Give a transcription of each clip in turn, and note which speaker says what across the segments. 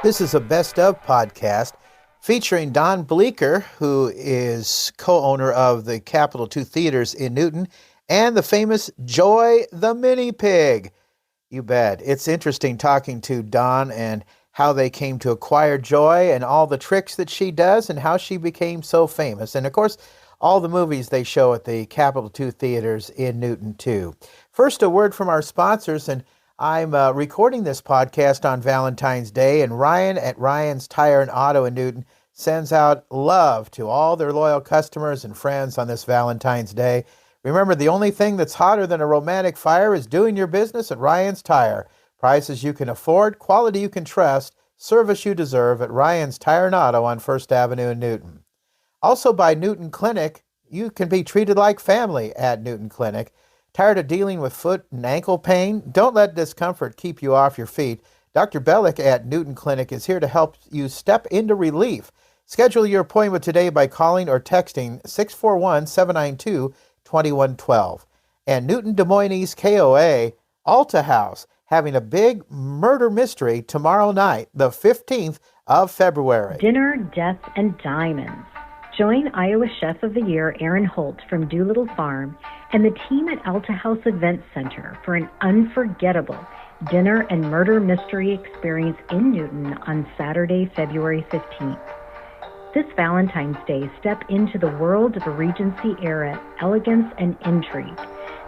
Speaker 1: This is a Best Of podcast featuring Don Bleeker, who is co-owner of the Capitol 2 Theaters in Newton, and the famous Joy the Mini Pig. You bet. It's interesting talking to Don and how they came to acquire Joy and all the tricks that she does and how she became so famous. And, of course, all the movies they show at the Capitol 2 Theaters in Newton, too. First, a word from our sponsors, and I'm recording this podcast on Valentine's Day, and Ryan at Ryan's Tire and Auto in Newton sends out love to all their loyal customers and friends on this Valentine's Day. Remember, the only thing that's hotter than a romantic fire is doing your business at Ryan's Tire. Prices you can afford, quality you can trust, service you deserve at Ryan's Tire and Auto on First Avenue in Newton. Also by Newton Clinic, you can be treated like family at Newton Clinic. Tired of dealing with foot and ankle pain? Don't let discomfort keep you off your feet. Dr. Bellick at Newton Clinic is here to help you step into relief. Schedule your appointment today by calling or texting 641-792-2112. And Newton Des Moines East KOA, Alta House, having a big murder mystery tomorrow night, the 15th of February.
Speaker 2: Dinner, Death, and Diamonds. Join Iowa Chef of the Year Aaron Holt from Doolittle Farm and the team at Alta House Event Center for an unforgettable dinner and murder mystery experience in Newton on Saturday, February 15th. This Valentine's Day, step into the world of Regency-era elegance and intrigue.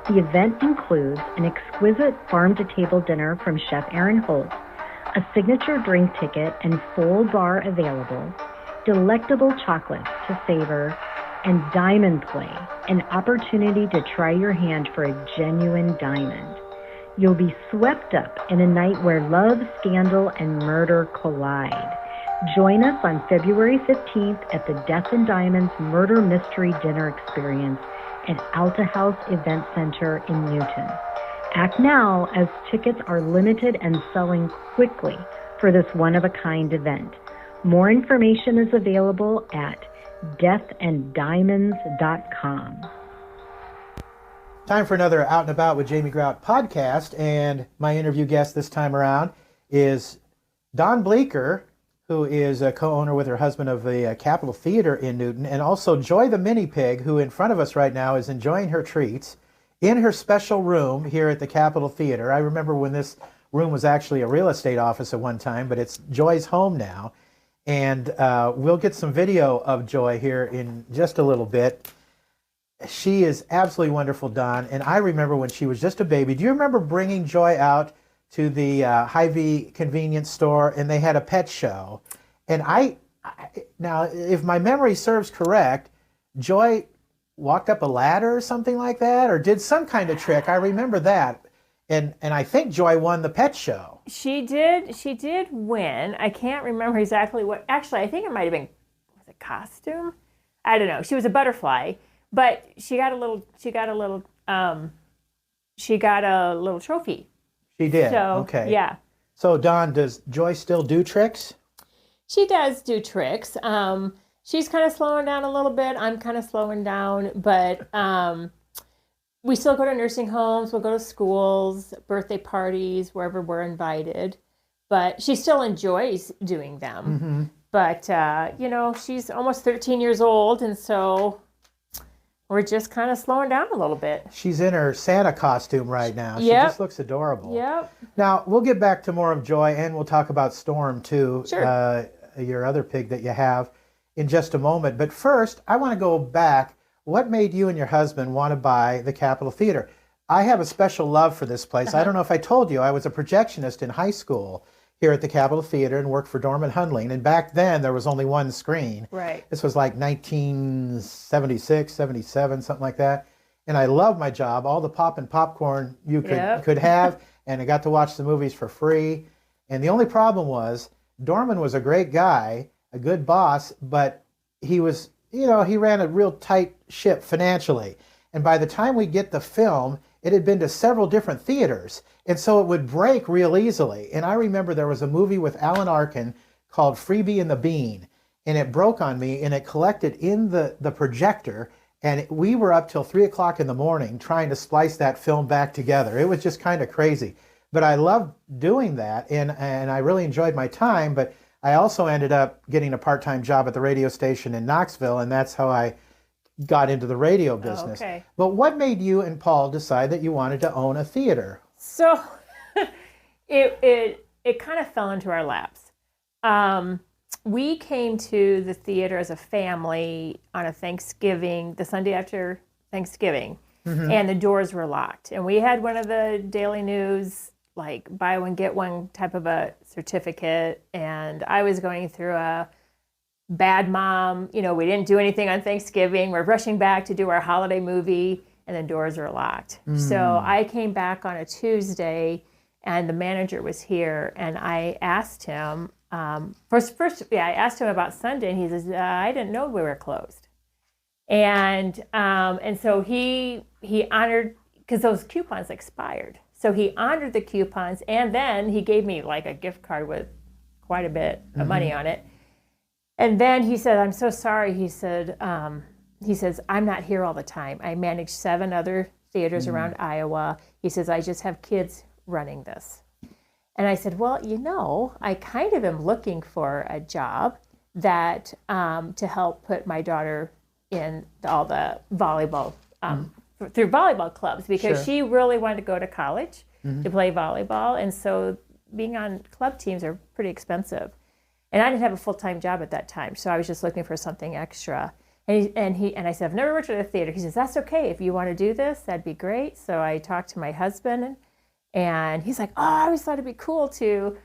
Speaker 2: The event includes an exquisite farm-to-table dinner from Chef Aaron Holt, a signature drink ticket and full bar available, delectable chocolates to savor, and diamond play, an opportunity to try your hand for a genuine diamond. You'll be swept up in a night where love, scandal, and murder collide. Join us on February 15th at the Death and Diamonds Murder Mystery Dinner Experience at Alta House Event Center in Newton. Act now, as tickets are limited and selling quickly for this one-of-a-kind event. More information is available at deathanddiamonds.com.
Speaker 1: Time for another Out and About with Jamie Grout podcast, and my interview guest this time around is Don Bleeker, who is a co-owner with her husband of the Capitol Theater in Newton, and also Joy the Mini Pig, who in front of us right now is enjoying her treats in her special room here at the Capitol Theater. I remember when this room was actually a real estate office at one time, but it's Joy's home now. And we'll get some video of Joy here in just a little bit. She is absolutely wonderful, Don. And I remember when she was just a baby. Do you remember bringing Joy out to the Hy-Vee convenience store, and they had a pet show? And now, if my memory serves correct, Joy walked up a ladder or something like that, or did some kind of trick. I remember that. And I think Joy won the pet show.
Speaker 3: She did win. I can't remember exactly what. Actually, I think it might have been, was it costume? I don't know. She was a butterfly, but she got a little trophy.
Speaker 1: She did.
Speaker 3: So,
Speaker 1: okay.
Speaker 3: Yeah.
Speaker 1: So Don, does Joy still do tricks?
Speaker 3: She does do tricks. She's kind of slowing down a little bit. I'm kind of slowing down, but we still go to nursing homes, we'll go to schools, birthday parties, wherever we're invited. But she still enjoys doing them. Mm-hmm. But, she's almost 13 years old, and so we're just kind of slowing down a little bit.
Speaker 1: She's in her Santa costume right now. She just looks adorable.
Speaker 3: Yep.
Speaker 1: Now, we'll get back to more of Joy, and we'll talk about Storm, too,
Speaker 3: sure.
Speaker 1: Your other pig that you have, in just a moment. But first, I want to go back. What made you and your husband want to buy the Capitol Theater? I have a special love for this place. I don't know if I told you, I was a projectionist in high school here at the Capitol Theater and worked for Dorman Hundling. And back then, there was only one screen.
Speaker 3: Right.
Speaker 1: This was like 1976, 77, something like that. And I loved my job, all the pop and popcorn you could have. And I got to watch the movies for free. And the only problem was, Dorman was a great guy, a good boss, but he was, he ran a real tight ship financially. And by the time we get the film, it had been to several different theaters. And so it would break real easily. And I remember there was a movie with Alan Arkin called Freebie and the Bean. And it broke on me, and it collected in the projector. And we were up till 3 o'clock in the morning trying to splice that film back together. It was just kind of crazy. But I loved doing that, and I really enjoyed my time. But I also ended up getting a part-time job at the radio station in Knoxville, and that's how I got into the radio business.
Speaker 3: Okay.
Speaker 1: But what made you and Paul decide that you wanted to own a theater?
Speaker 3: So it kind of fell into our laps. We came to the theater as a family on a Thanksgiving, the Sunday after Thanksgiving, and the doors were locked. And we had one of the Daily News, like buy one, get one type of a certificate. And I was going through a bad mom, we didn't do anything on Thanksgiving. We're rushing back to do our holiday movie, and the doors are locked. So I came back on a Tuesday, and the manager was here, and I asked him, I asked him about Sunday, and he says, I didn't know we were closed. And so he honored, because those coupons expired. So he honored the coupons, and then he gave me like a gift card with quite a bit of money on it. And then he said, I'm so sorry. He says, I'm not here all the time. I manage 7 other theaters around Iowa. He says, I just have kids running this. And I said, well, I kind of am looking for a job that to help put my daughter in all the volleyball, through volleyball clubs, because she really wanted to go to college to play volleyball. And so being on club teams are pretty expensive. And I didn't have a full-time job at that time, so I was just looking for something extra. And I said, I've never worked at a theater. He says, that's okay. If you want to do this, that'd be great. So I talked to my husband, and he's like, oh, I always thought it'd be cool to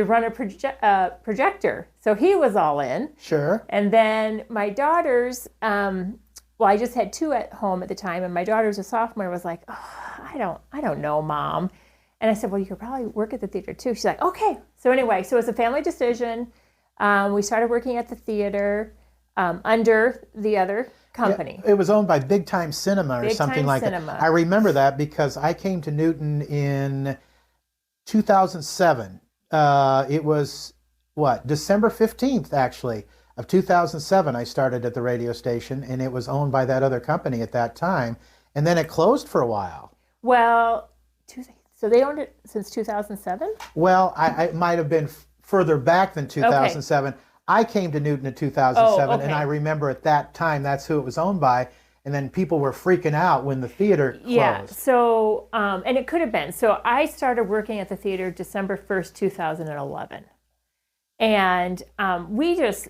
Speaker 3: run a projector. So he was all in.
Speaker 1: Sure.
Speaker 3: And then my daughters, I just had 2 at home at the time, and my daughter's a sophomore, was like, oh, I don't know, Mom. And I said, well, you could probably work at the theater too. She's like, okay. So anyway, so it's a family decision. We started working at the theater under the other company.
Speaker 1: Yeah, it was owned by Big Time Cinema or something like that. I remember that because I came to Newton in 2007. It was, December 15th, actually, of 2007, I started at the radio station, and it was owned by that other company at that time. And then it closed for a while.
Speaker 3: Well, so they owned it since 2007?
Speaker 1: Well, I might have been further back than 2007. Okay. I came to Newton in 2007, and I remember at that time that's who it was owned by, and then people were freaking out when the theater closed.
Speaker 3: Yeah, so, and it could have been. So I started working at the theater December 1st, 2011. And we just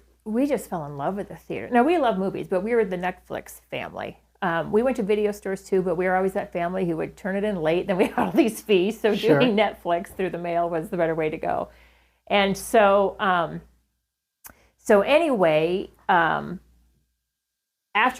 Speaker 3: fell in love with the theater. Now, we love movies, but we were the Netflix family. We went to video stores too, but we were always that family who would turn it in late, then we had all these fees, so doing Netflix through the mail was the better way to go. And so, anyway, after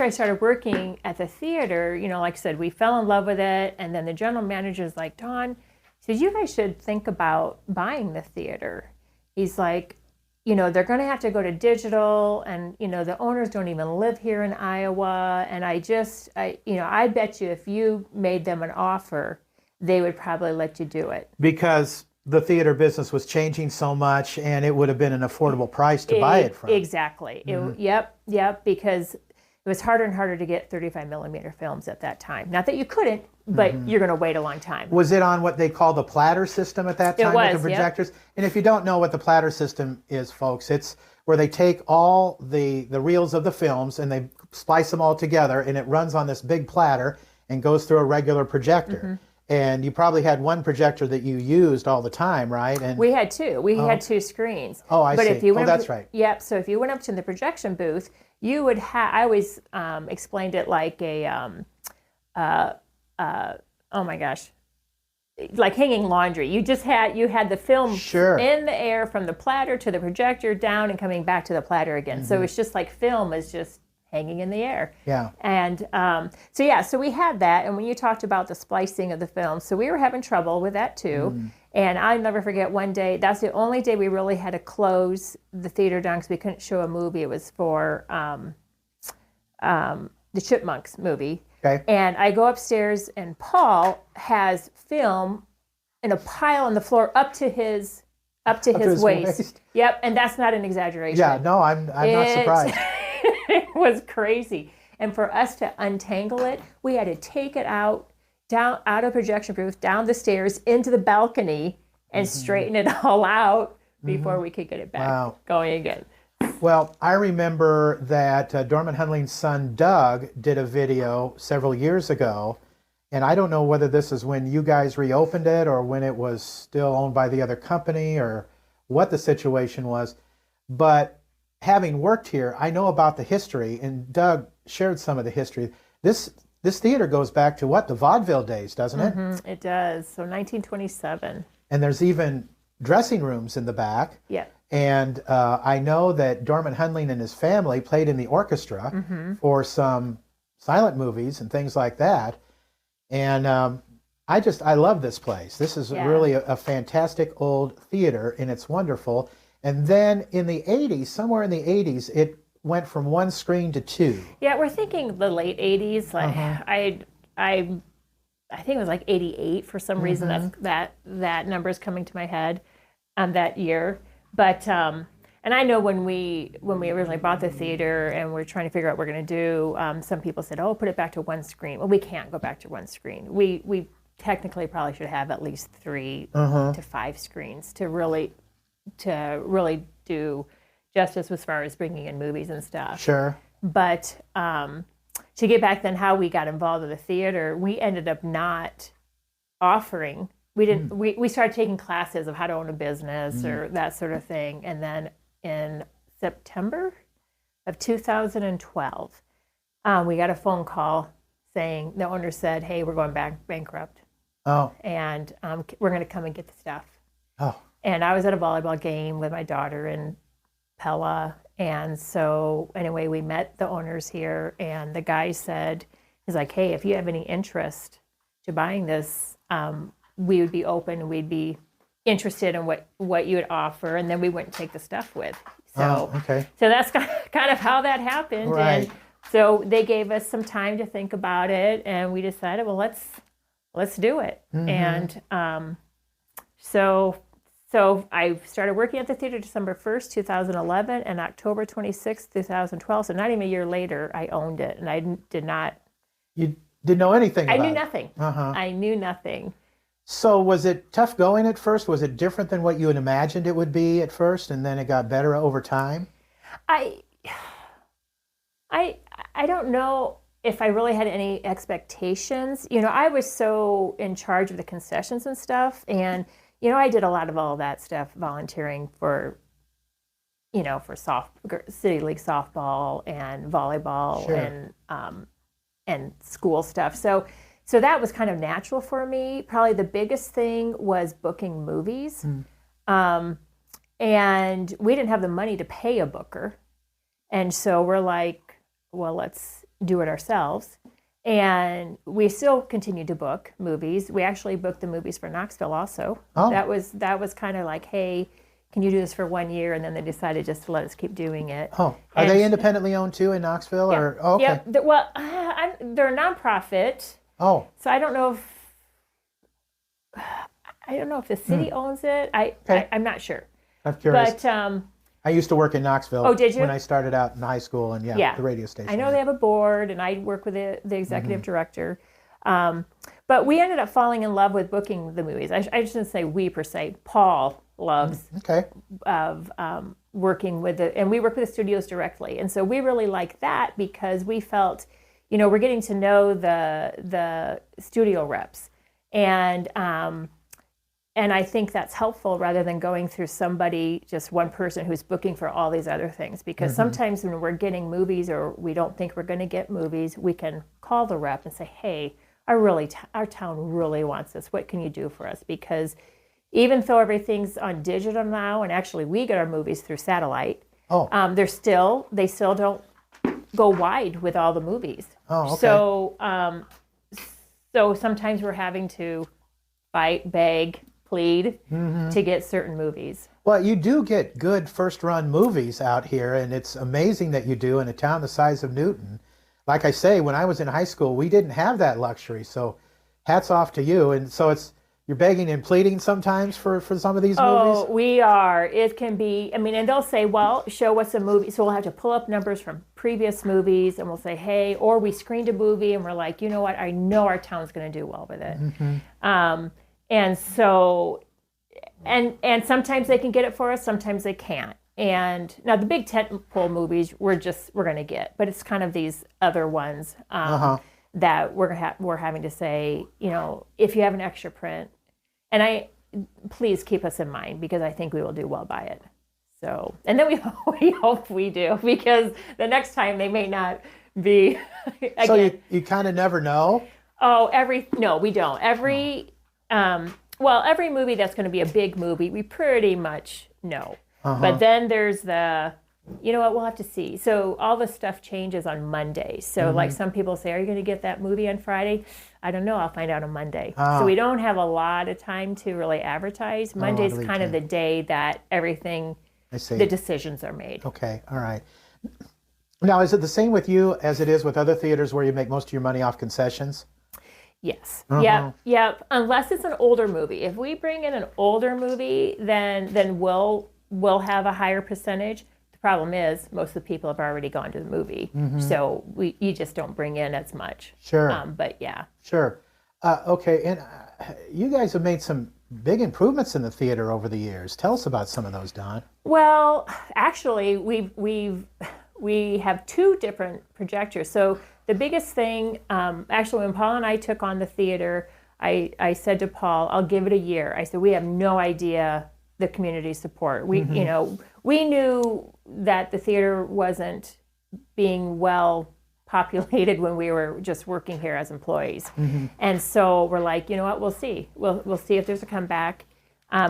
Speaker 3: I started working at the theater, like I said, we fell in love with it. And then the general manager's like, Dawn, he says, you guys should think about buying the theater. He's like, they're going to have to go to digital, and, the owners don't even live here in Iowa. And I bet you if you made them an offer, they would probably let you do it.
Speaker 1: Because the theater business was changing so much, and it would have been an affordable price to buy it from.
Speaker 3: Exactly. Yep, because it was harder and harder to get 35 millimeter films at that time. Not that you couldn't, but you're going to wait a long time.
Speaker 1: Was it on what they call the platter system at that time with the projectors? Yep. And if you don't know what the platter system is, folks, it's where they take all the reels of the films and they splice them all together, and it runs on this big platter and goes through a regular projector. And you probably had one projector that you used all the time, right? And
Speaker 3: we had 2. We had 2 screens.
Speaker 1: Oh, I see.
Speaker 3: If you went
Speaker 1: that's right.
Speaker 3: Yep. So if you went up to the projection booth, you would have. I always explained it like a, oh my gosh, like hanging laundry. You had the film in the air from the platter to the projector, down and coming back to the platter again. So it's just like film is just hanging in the air.
Speaker 1: Yeah.
Speaker 3: And so we had that. And when you talked about the splicing of the film, so we were having trouble with that too. And I'll never forget one day, that's the only day we really had to close the theater down because we couldn't show a movie. It was for the Chipmunks movie.
Speaker 1: Okay.
Speaker 3: And I go upstairs, and Paul has film in a pile on the floor up to his waist. Yep, and that's not an exaggeration.
Speaker 1: Yeah, no, I'm not surprised.
Speaker 3: It was crazy. And for us to untangle it, we had to take it out of projection booth, down the stairs, into the balcony, and straighten it all out before we could get it back going again.
Speaker 1: Well, I remember that Dorman Hundling's son, Doug, did a video several years ago. And I don't know whether this is when you guys reopened it or when it was still owned by the other company or what the situation was. But having worked here, I know about the history, and Doug shared some of the history. This theater goes back to what, the vaudeville days, doesn't it?
Speaker 3: It does. So 1927.
Speaker 1: And there's even dressing rooms in the back.
Speaker 3: Yeah.
Speaker 1: And I know that Dorman Hundling and his family played in the orchestra for some silent movies and things like that. And I love this place. This is really a fantastic old theater, and it's wonderful. And then in the 80s, somewhere in the 80s, it went from one screen to two.
Speaker 3: Yeah, we're thinking the late 80s. Like I think it was like 88 for some reason. That number is coming to my head that year. But and I know when we originally bought the theater and we're trying to figure out what we're going to do, some people said, "Oh, put it back to one screen." Well, we can't go back to one screen. We technically probably should have at least 3 to 5 screens to really do justice as far as bringing in movies and stuff.
Speaker 1: Sure.
Speaker 3: But to get back then how we got involved in the theater, we ended up not offering. We started taking classes of how to own a business or that sort of thing. And then in September of 2012, we got a phone call saying, the owner said, "Hey, we're going bankrupt.
Speaker 1: Oh.
Speaker 3: And we're going to come and get the stuff."
Speaker 1: Oh.
Speaker 3: And I was at a volleyball game with my daughter and Pella. And so anyway, we met the owners here, and the guy said, he's like, "Hey, if you have any interest to buying this, we would be open. We'd be interested in what you would offer." And then we wouldn't take the stuff with. So, so that's kind of how that happened.
Speaker 1: Right.
Speaker 3: And so they gave us some time to think about it, and we decided, well, let's do it. And so I started working at the theater December 1st, 2011, and October 26th, 2012. So not even a year later, I owned it, and I did not.
Speaker 1: You didn't know anything about it?
Speaker 3: I knew nothing. I knew nothing.
Speaker 1: So was it tough going at first? Was it different than what you had imagined it would be at first, and then it got better over time?
Speaker 3: I don't know if I really had any expectations. You know, I was so in charge of the concessions and stuff, and you know, I did a lot of all of that stuff, volunteering for, you know, for City League softball and volleyball and school stuff. So that was kind of natural for me. Probably the biggest thing was booking movies. And we didn't have the money to pay a booker. And so we're like, well, let's do it ourselves. And we still continued to book movies. We actually booked the movies for Knoxville also.
Speaker 1: Oh.
Speaker 3: That was kind of like, hey, can you do this for 1 year? And then they decided just to let us keep doing it.
Speaker 1: Oh, are they independently owned too in Knoxville?
Speaker 3: Yeah.
Speaker 1: Or okay.
Speaker 3: Yeah. They're a nonprofit.
Speaker 1: Oh.
Speaker 3: So I don't know if the city owns it. I'm not sure.
Speaker 1: I'm curious.
Speaker 3: But
Speaker 1: I used to work in Knoxville.
Speaker 3: Oh, did you?
Speaker 1: When I started out in high school, and the radio station.
Speaker 3: I know they have a board, and I work with the executive director. But we ended up falling in love with booking the movies. I shouldn't say we per se. Paul loves working with and we work with the studios directly, and so we really like that because we felt, you know, we're getting to know the studio reps, and I think that's helpful rather than going through somebody, just one person who's booking for all these other things. Because sometimes when we're getting movies or we don't think we're going to get movies, we can call the rep and say, "Hey, our town really wants this. What can you do for us?" Because even though everything's on digital now, and actually we get our movies through satellite, they still don't go wide with all the movies.
Speaker 1: Oh, okay.
Speaker 3: So sometimes we're having to fight, beg, plead to get certain movies.
Speaker 1: Well, you do get good first-run movies out here, and it's amazing that you do in a town the size of Newton. Like I say, when I was in high school, we didn't have that luxury, so hats off to you. And so it's you're begging and pleading sometimes for some of these
Speaker 3: Oh,
Speaker 1: movies?
Speaker 3: we are. It can be, I mean, and they'll say, well, show us a movie. So we'll have to pull up numbers from previous movies and we'll say, hey, or we screened a movie and we're like, you know what? I know our town's going to do well with it. And so, and sometimes they can get it for us, sometimes they can't. And now the big tentpole movies we're going to get, but it's kind of these other ones that we're having to say, you know, if you have an extra print, and please keep us in mind because I think we will do well by it. So, and then we hope we do because the next time they may not be. Again.
Speaker 1: So you kind of never know?
Speaker 3: Oh, no, we don't. Every movie that's going to be a big movie, we pretty much know. But then there's you know what, we'll have to see. So all the stuff changes on Monday. So like some people say, are you going to get that movie on Friday? I don't know. I'll find out on Monday. So we don't have a lot of time to really advertise. Monday's kind of the day that everything, the decisions are made.
Speaker 1: Okay, all right. Now, is it the same with you as it is with other theaters where you make most of your money off concessions?
Speaker 3: Yes. Yep. Unless it's an older movie. If we bring in an older movie, then we'll have a higher percentage. The problem is most of the people have already gone to the movie, so you just don't bring in as much.
Speaker 1: Sure.
Speaker 3: But yeah.
Speaker 1: Sure. Okay, and you guys have made some big improvements in the theater over the years. Tell us about some of those, Don.
Speaker 3: Well, actually, we have two different projectors. So the biggest thing, actually, when Paul and I took on the theater, I said to Paul, I'll give it a year. I said, we have no idea the community support. We knew that the theater wasn't being well populated when we were just working here as employees. And so we're like, you know what, we'll see. We'll see if there's a comeback.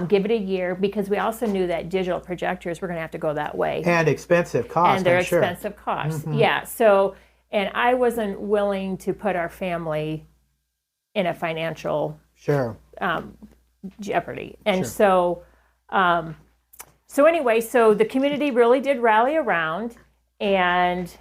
Speaker 3: Give it a year, because we also knew that digital projectors were going to have to go that way.
Speaker 1: And expensive costs,
Speaker 3: and they're
Speaker 1: I'm sure.
Speaker 3: expensive costs. Yeah. So, and I wasn't willing to put our family in a financial jeopardy. And so anyway, so the community really did rally around, and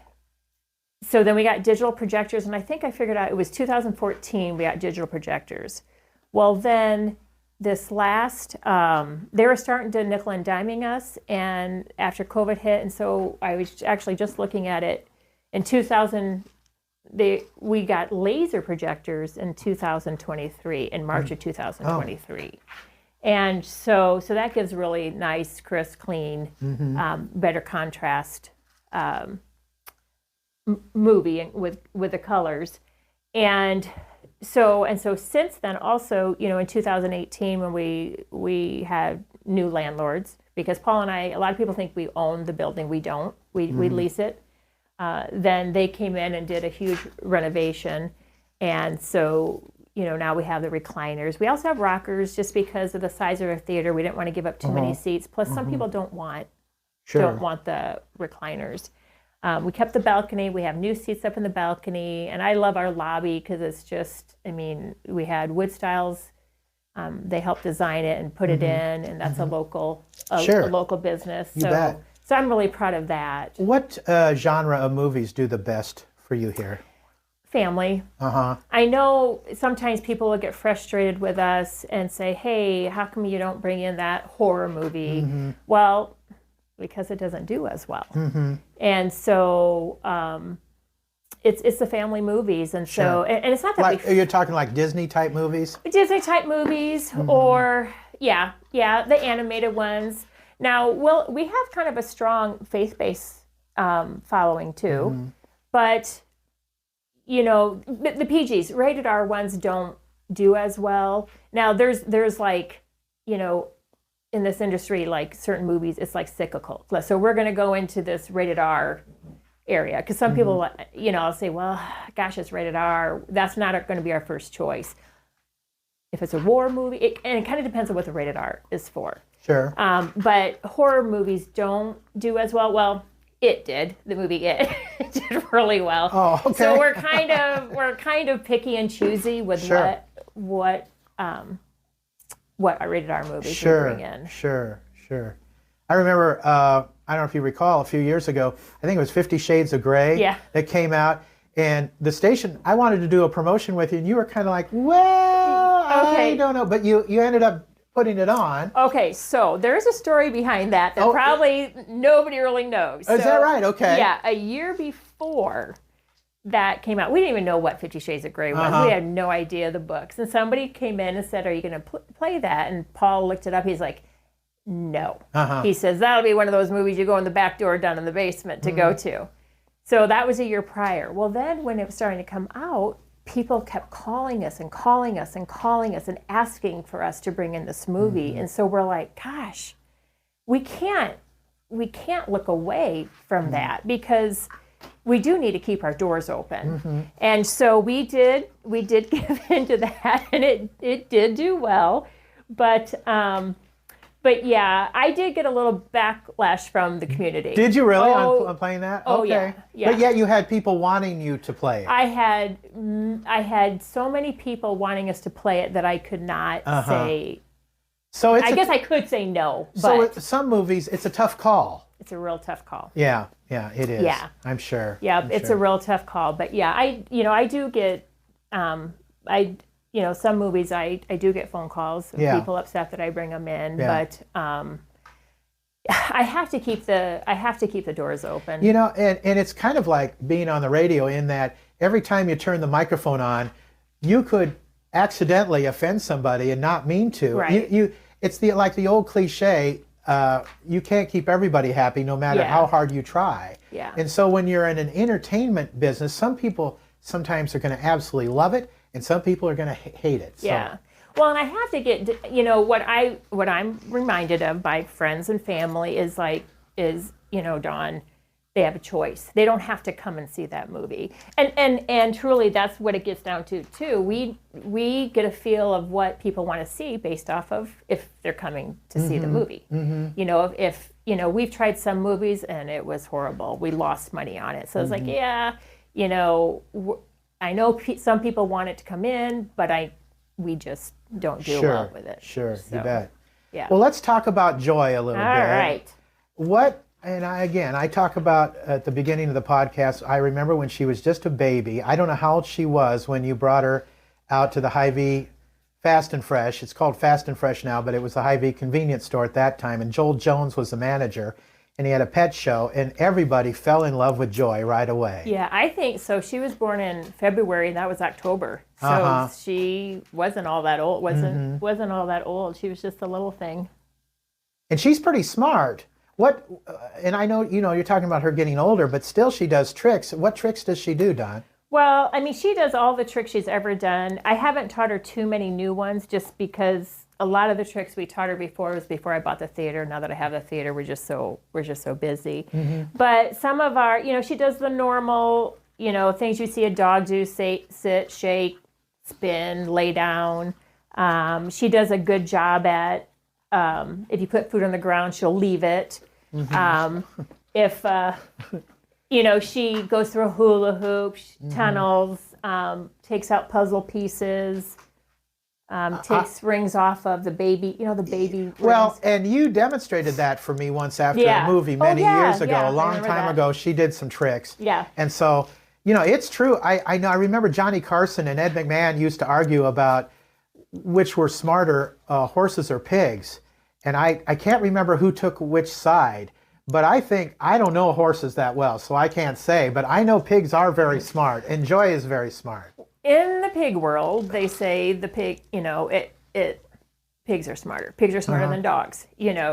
Speaker 3: so then we got digital projectors, and I think I figured out it was 2014 we got digital projectors. Well, then this last, they were starting to nickel and diming us, and after COVID hit, and so I was actually just looking at it in 2000. We got laser projectors in 2023, in March of 2023. And so that gives really nice, crisp, clean, better contrast movie with the colors. And so since then, also, you know, in 2018 when we had new landlords, because Paul and I, a lot of people think we own the building. We don't. We lease it. Then they came in and did a huge renovation, and so, you know, now we have the recliners. We also have rockers, just because of the size of our theater. We didn't want to give up too many seats. Plus, some people don't want the recliners. We kept the balcony. We have new seats up in the balcony, and I love our lobby because it's just, I mean, we had Wood Styles. They helped design it and put it in, and that's a local business.
Speaker 1: You bet.
Speaker 3: So I'm really proud of that.
Speaker 1: What genre of movies do the best for you here?
Speaker 3: Family. I know sometimes people will get frustrated with us and say, hey, how come you don't bring in that horror movie? Well, because it doesn't do as well. And so it's the family movies. And so, and it's not that
Speaker 1: like, you're talking like Disney type movies?
Speaker 3: Disney type movies, or the animated ones. Now, we have kind of a strong faith-based following too, but, you know, the PGs, rated R ones don't do as well. Now, there's like, you know, in this industry, like certain movies, it's like cyclical. So we're going to go into this rated R area, because some people, you know, I'll say, well, gosh, it's rated R. That's not going to be our first choice. If it's a war movie, and it kind of depends on what the rated R is for.
Speaker 1: Sure.
Speaker 3: But horror movies don't do as well. Well, it did. The movie It did really well.
Speaker 1: Oh, okay.
Speaker 3: So we're kind of picky and choosy with what rated R movies we bring in.
Speaker 1: Sure. I remember, I don't know if you recall, a few years ago, I think it was 50 Shades of Grey that came out. And the station, I wanted to do a promotion with you, and you were kind of like, well, I don't know, but you ended up putting it on.
Speaker 3: Okay, so there's a story behind that probably nobody really knows.
Speaker 1: Is that right? Okay.
Speaker 3: Yeah, a year before that came out, we didn't even know what 50 Shades of Grey was. We had no idea the books. And somebody came in and said, are you going to play that? And Paul looked it up. He's like, no. He says, that'll be one of those movies you go in the back door down in the basement to go to. So that was a year prior. Well, then when it was starting to come out, people kept calling us and calling us and calling us and asking for us to bring in this movie. And so we're like, gosh, we can't look away from that because we do need to keep our doors open. And so we did give into that, and it did do well. But yeah, I did get a little backlash from the community.
Speaker 1: Did you really on playing that?
Speaker 3: Oh,
Speaker 1: okay.
Speaker 3: Yeah.
Speaker 1: But yet you had people wanting you to play it.
Speaker 3: I had so many people wanting us to play it that I could not say.
Speaker 1: So I
Speaker 3: guess I could say no. But
Speaker 1: so with some movies, it's a tough call.
Speaker 3: It's a real tough call.
Speaker 1: Yeah, it is.
Speaker 3: Yeah.
Speaker 1: I'm sure.
Speaker 3: Yeah, it's a real tough call. But yeah, I do get some movies I do get phone calls of people upset that I bring them in, but I have to keep the doors open.
Speaker 1: And it's kind of like being on the radio in that every time you turn the microphone on, you could accidentally offend somebody and not mean to.
Speaker 3: Right.
Speaker 1: It's like the old cliche, you can't keep everybody happy no matter how hard you try.
Speaker 3: Yeah.
Speaker 1: And so when you're in an entertainment business, some people sometimes are going to absolutely love it, and some people are going to hate it. So.
Speaker 3: Yeah. Well, and I have to get, what I'm reminded of by friends and family is Dawn, they have a choice. They don't have to come and see that movie. And truly, that's what it gets down to, too. We get a feel of what people want to see based off of if they're coming to see the movie. If we've tried some movies and it was horrible. We lost money on it. So it's like, I know some people want it to come in, but we just don't do well with it.
Speaker 1: Sure,
Speaker 3: so,
Speaker 1: you bet.
Speaker 3: Yeah.
Speaker 1: Well, let's talk about Joy a little bit.
Speaker 3: All right.
Speaker 1: I talk about at the beginning of the podcast, I remember when she was just a baby. I don't know how old she was when you brought her out to the Hy-Vee Fast and Fresh. It's called Fast and Fresh now, but it was the Hy-Vee convenience store at that time. And Joel Jones was the manager, and he had a pet show, and everybody fell in love with Joy right away.
Speaker 3: Yeah, I think so. She was born in February, and that was October. So she wasn't all that old. Wasn't all that old. She was just a little thing.
Speaker 1: And she's pretty smart. And I know, you're talking about her getting older, but still she does tricks. What tricks does she do, Don?
Speaker 3: Well, she does all the tricks she's ever done. I haven't taught her too many new ones just because a lot of the tricks we taught her before was before I bought the theater. Now that I have the theater, we're just so busy. But some of our, she does the normal, things you see a dog do, sit, shake, spin, lay down. She does a good job at, if you put food on the ground, she'll leave it. If, she goes through a hula hoop, tunnels, takes out puzzle pieces, takes rings off of the baby, the baby rings.
Speaker 1: Well, and you demonstrated that for me once after a movie many years ago, a long time ago. She did some tricks.
Speaker 3: Yeah.
Speaker 1: And so, it's true. I know. I remember Johnny Carson and Ed McMahon used to argue about which were smarter, horses or pigs. And I can't remember who took which side. But I don't know horses that well, so I can't say. But I know pigs are very smart, and Joy is very smart.
Speaker 3: In the pig world, they say the pig, pigs are smarter. Pigs are smarter than dogs,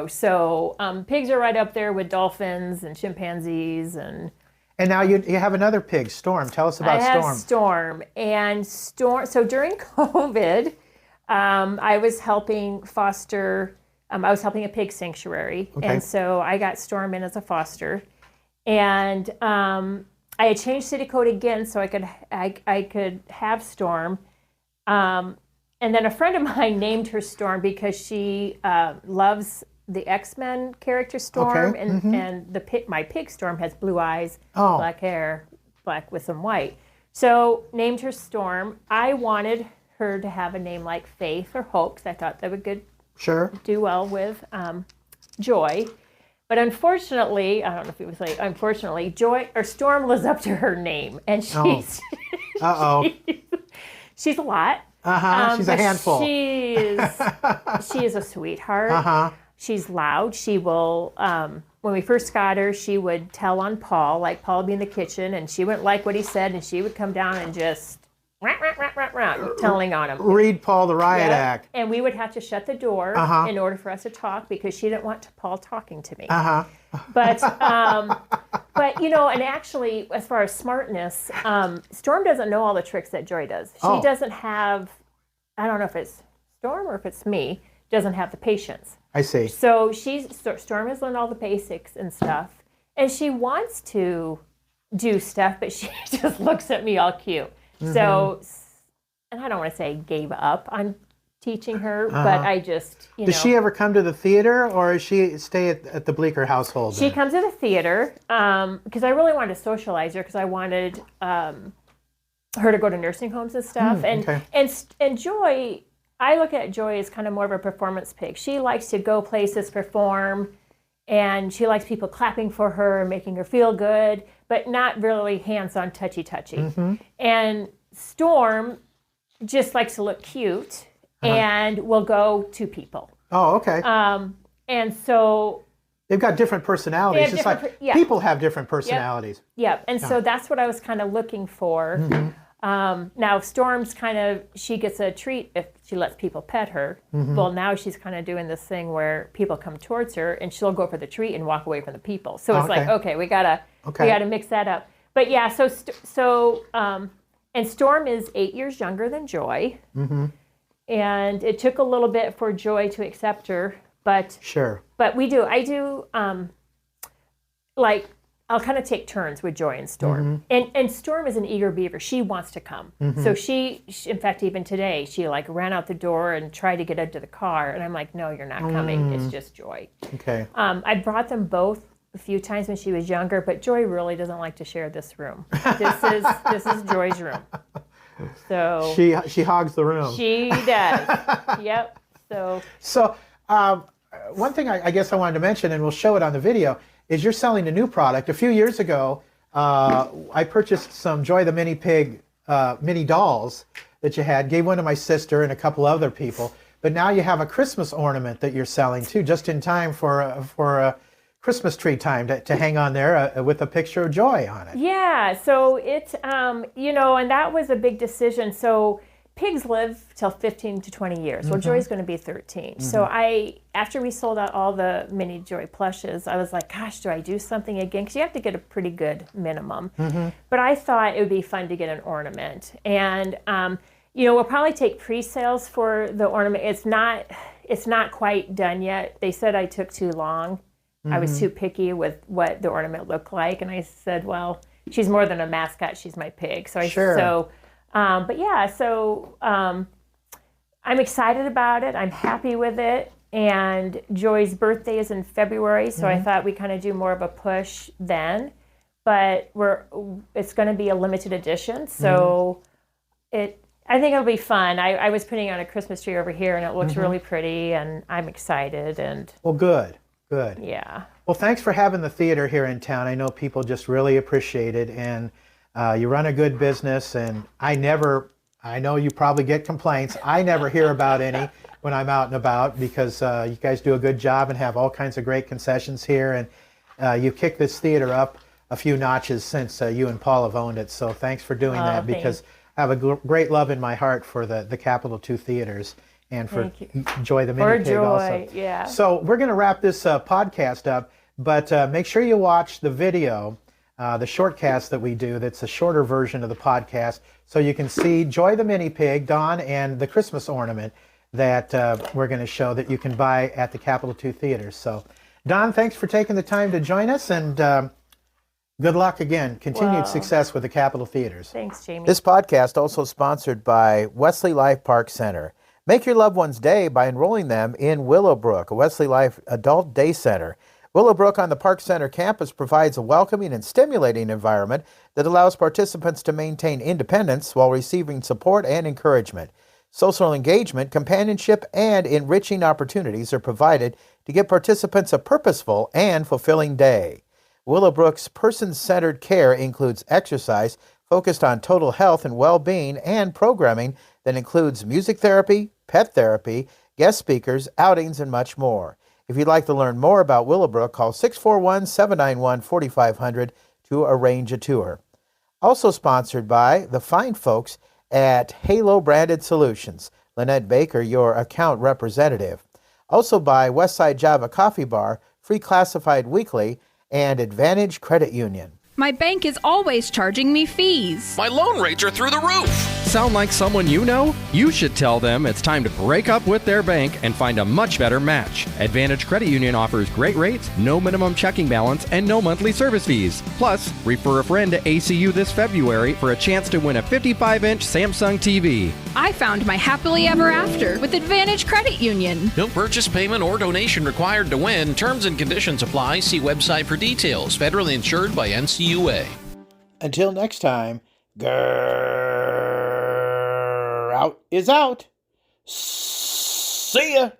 Speaker 3: So pigs are right up there with dolphins and chimpanzees and.
Speaker 1: And now you have another pig, Storm. Tell us about Storm.
Speaker 3: I have Storm. And Storm. So during COVID, I was helping foster. I was helping a pig sanctuary, and so I got Storm in as a foster, and I had changed city code again so I could have Storm, and then a friend of mine named her Storm because she loves the X-Men character Storm, and my pig Storm has blue eyes, black hair, black with some white, so named her Storm. I wanted her to have a name like Faith or Hope because I thought that would do well with Joy. But unfortunately, I don't know if it was like, unfortunately, Joy or Storm lives up to her name. And she's, she's a lot.
Speaker 1: She's a handful.
Speaker 3: She is a sweetheart. She's loud. She will, when we first got her, she would tell on Paul, like Paul would be in the kitchen, and she wouldn't like what he said, and she would come down and just telling on him.
Speaker 1: Read Paul the riot act.
Speaker 3: And we would have to shut the door in order for us to talk because she didn't want Paul talking to me. But and actually, as far as smartness, Storm doesn't know all the tricks that Joy does. She doesn't have, I don't know if it's Storm or if it's me, doesn't have the patience.
Speaker 1: I see.
Speaker 3: So Storm has learned all the basics and stuff, and she wants to do stuff, but she just looks at me all cute. So, and I don't want to say gave up on teaching her, but I just,
Speaker 1: Does she ever come to the theater, or does she stay at the Bleeker household?
Speaker 3: She comes to the theater because I really wanted to socialize her because I wanted her to go to nursing homes and stuff. And Joy, I look at Joy as kind of more of a performance pig. She likes to go places, perform, and she likes people clapping for her, making her feel good, but not really hands-on touchy-touchy. And Storm just likes to look cute and will go to people.
Speaker 1: Oh, okay.
Speaker 3: And so
Speaker 1: they've got different personalities. Just like people have different personalities.
Speaker 3: Yep. And so that's what I was kind of looking for. Now Storm's she gets a treat if she lets people pet her. Well, now she's kind of doing this thing where people come towards her and she'll go for the treat and walk away from the people. So it's like, okay, we gotta mix that up. But yeah, and Storm is 8 years younger than Joy. And it took a little bit for Joy to accept her, but But I do I'll kind of take turns with Joy and Storm. And Storm is an eager beaver. She wants to come. So she, in fact, even today, she ran out the door and tried to get into the car. And I'm like, no, you're not coming. It's just Joy.
Speaker 1: Okay.
Speaker 3: I brought them both a few times when she was younger, but Joy really doesn't like to share this room. This is Joy's room. So
Speaker 1: she hogs the room.
Speaker 3: She does. Yep.
Speaker 1: So one thing I guess I wanted to mention, and we'll show it on the video, is you're selling a new product. A few years ago, I purchased some Joy the Mini Pig mini dolls that you had, gave one to my sister and a couple other people. But now you have a Christmas ornament that you're selling too, just in time for Christmas tree time to hang on there with a picture of Joy on it.
Speaker 3: Yeah, so it's, and that was a big decision. So pigs live till 15 to 20 years. Well, Joy's going to be 13. So after we sold out all the mini Joy plushes, I was like, gosh, do I do something again? Because you have to get a pretty good minimum. But I thought it would be fun to get an ornament. And, we'll probably take pre-sales for the ornament. It's not quite done yet. They said I took too long. I was too picky with what the ornament looked like. And I said, well, she's more than a mascot. She's my pig. I'm excited about it. I'm happy with it. And Joy's birthday is in February, so I thought we kind of do more of a push then. But it's going to be a limited edition, so I think it'll be fun. I was putting on a Christmas tree over here, and it looks really pretty, and I'm excited. And
Speaker 1: well, good.
Speaker 3: Yeah.
Speaker 1: Well, thanks for having the theater here in town. I know people just really appreciate it, and you run a good business, and I know you probably get complaints. I never hear about any when I'm out and about because you guys do a good job and have all kinds of great concessions here, and you kicked this theater up a few notches since you and Paul have owned it. So thanks for doing that, because I have a great love in my heart for the Capital II theaters and for Joy the Mini Pig also.
Speaker 3: Yeah.
Speaker 1: So we're going to wrap this podcast up, but make sure you watch the video, the shortcast that we do. That's a shorter version of the podcast, so you can see Joy the Mini Pig, Dawn, and the Christmas ornament that we're going to show that you can buy at the Capital II theaters. So, Dawn, thanks for taking the time to join us, and good luck again. Continued success with the Capital Theaters.
Speaker 3: Thanks, Jamie.
Speaker 1: This podcast also sponsored by Wesley Life Park Center. Make your loved one's day by enrolling them in Willowbrook, a Wesley Life adult day center. Willowbrook on the Park Center campus provides a welcoming and stimulating environment that allows participants to maintain independence while receiving support and encouragement. Social engagement, companionship, and enriching opportunities are provided to give participants a purposeful and fulfilling day. Willowbrook's person-centered care includes exercise, focused on total health and well-being and programming that includes music therapy, pet therapy, guest speakers, outings, and much more. If you'd like to learn more about Willowbrook, call 641-791-4500 to arrange a tour. Also sponsored by the fine folks at Halo Branded Solutions, Lynette Baker, your account representative. Also by Westside Java Coffee Bar, Free Classified Weekly, and Advantage Credit Union.
Speaker 4: My bank is always charging me fees.
Speaker 5: My loan rates are through the roof.
Speaker 6: Sound like someone you know? You should tell them it's time to break up with their bank and find a much better match. Advantage Credit Union offers great rates, no minimum checking balance, and no monthly service fees. Plus, refer a friend to ACU this February for a chance to win a 55-inch Samsung TV.
Speaker 4: I found my happily ever after with Advantage Credit Union.
Speaker 5: No purchase payment or donation required to win. Terms and conditions apply. See website for details. Federally insured by NCUA.
Speaker 1: Until next time, out is out. See ya.